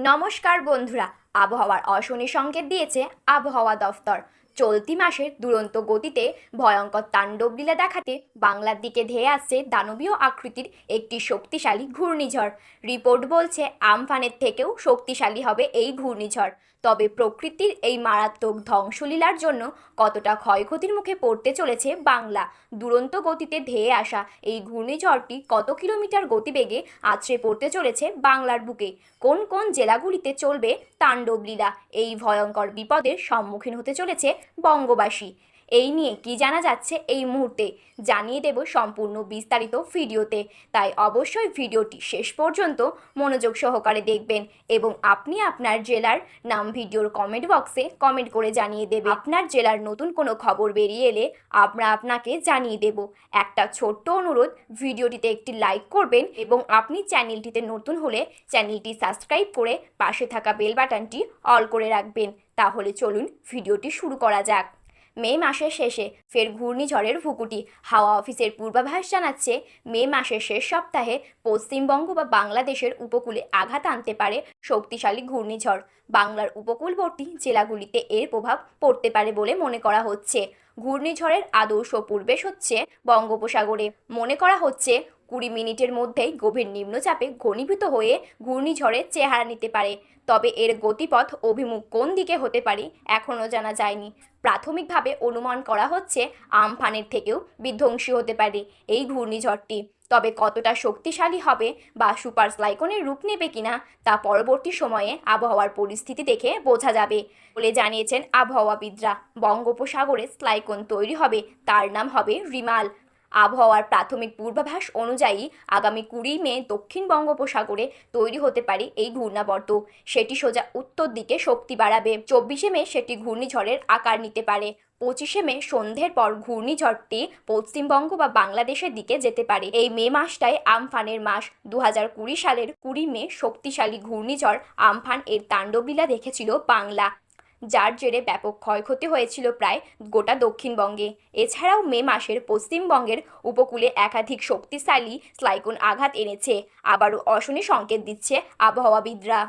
নমস্কার বন্ধুরা, আবহাওয়ার অশনি সংকেত দিয়েছে আবহাওয়া দফতর। চলতি মাসের দুরন্ত গতিতে ভয়ঙ্কর তাণ্ডবলীলা দেখাতে বাংলার দিকে ধেয়ে আসছে দানবীয় আকৃতির একটি শক্তিশালী ঘূর্ণিঝড়। রিপোর্ট বলছে আমফানের থেকেও শক্তিশালী হবে এই ঘূর্ণিঝড়। তবে প্রকৃতির এই মারাত্মক ধ্বংসলীলার জন্য কতটা ক্ষয়ক্ষতির মুখে পড়তে চলেছে বাংলা? দুরন্ত গতিতে ধেয়ে আসা এই ঘূর্ণিঝড়টি কত কিলোমিটার গতিবেগে আছড়ে পড়তে চলেছে বাংলার বুকে? কোন কোন জেলাগুলিতে চলবে তাণ্ডবলীলা? এই ভয়ঙ্কর বিপদের সম্মুখীন হতে চলেছে বঙ্গবাসী। এই নিয়ে কি জানা যাচ্ছে এই মুহূর্তে জানিয়ে দেব সম্পূর্ণ বিস্তারিত ভিডিওতে। তাই অবশ্যই ভিডিওটি শেষ পর্যন্ত মনোযোগ সহকারে দেখবেন এবং আপনি আপনার জেলার নাম ভিডিওর কমেন্ট বক্সে কমেন্ট করে জানিয়ে দেবেন। আপনার জেলার নতুন কোনো খবর বেরিয়ে এলে আমরা আপনাকে জানিয়ে দেব। একটা ছোট্ট অনুরোধ, ভিডিওটিতে একটি লাইক করবেন এবং আপনি চ্যানেলটিতে নতুন হলে চ্যানেলটি সাবস্ক্রাইব করে পাশে থাকা বেল বাটনটি অল করে রাখবেন। তাহলে চলুন ভিডিওটি শুরু করা যাক। মে মাসের শেষে ফের ঘূর্ণিঝড়ের ভুকুটি। হাওয়া অফিসের পূর্বাভাস জানাচ্ছে মে মাসের শেষ সপ্তাহে পশ্চিমবঙ্গ বা বাংলাদেশের উপকূলে আঘাত আনতে পারে শক্তিশালী ঘূর্ণিঝড়। বাংলার উপকূলবর্তী জেলাগুলিতে এর প্রভাব পড়তে পারে বলে মনে করা হচ্ছে। ঘূর্ণিঝড়ের আদর্শ পূর্বেশ হচ্ছে বঙ্গোপসাগরে। মনে করা হচ্ছে 20 মিনিটের মধ্যেই গভীর নিম্নচাপে ঘনীভূত হয়ে ঘূর্ণিঝড়ের চেহারা নিতে পারে। তবে এর গতিপথ অভিমুখ কোন দিকে হতে পারে এখনও জানা যায়নি। প্রাথমিকভাবে অনুমান করা হচ্ছে আমফানের থেকেও বিধ্বংসী হতে পারে এই ঘূর্ণিঝড়টি। তবে কতটা শক্তিশালী হবে বা সুপার সাইক্লোনের রূপ নেবে কিনা তা পরবর্তী সময়ে আবহাওয়ার পরিস্থিতি দেখে বোঝা যাবে বলে জানিয়েছেন আবহাওয়াবিদরা। বঙ্গোপসাগরে সাইক্লোন তৈরি হবে, তার নাম হবে রিমাল। আবহাওয়ার প্রাথমিক পূর্বাভাস অনুযায়ী আগামী 20 মে দক্ষিণ বঙ্গোপসাগরে তৈরি হতে পারে এই ঘূর্ণাবর্ত। সেটি সোজা উত্তর দিকে শক্তি বাড়াবে। 24 মে সেটি ঘূর্ণিঝড়ের আকার নিতে পারে। 25 মে সন্ধ্যের পর ঘূর্ণিঝড়টি পশ্চিমবঙ্গ বা বাংলাদেশের দিকে যেতে পারে। এই মে মাসটাই আমফানের মাস। 2020 সালের 20 মে শক্তিশালী ঘূর্ণিঝড় আমফান এর তাণ্ডবলীলা দেখেছিল বাংলা, যার জেরে ব্যাপক ক্ষয়ক্ষতি হয়েছিল প্রায় গোটা দক্ষিণবঙ্গে। এছাড়াও মে মাসের পশ্চিমবঙ্গের উপকূলে একাধিক শক্তিশালী সাইক্লোন আঘাত এনেছে। আবারও অশনি সংকেত দিচ্ছে আবহাওয়াবিদরা।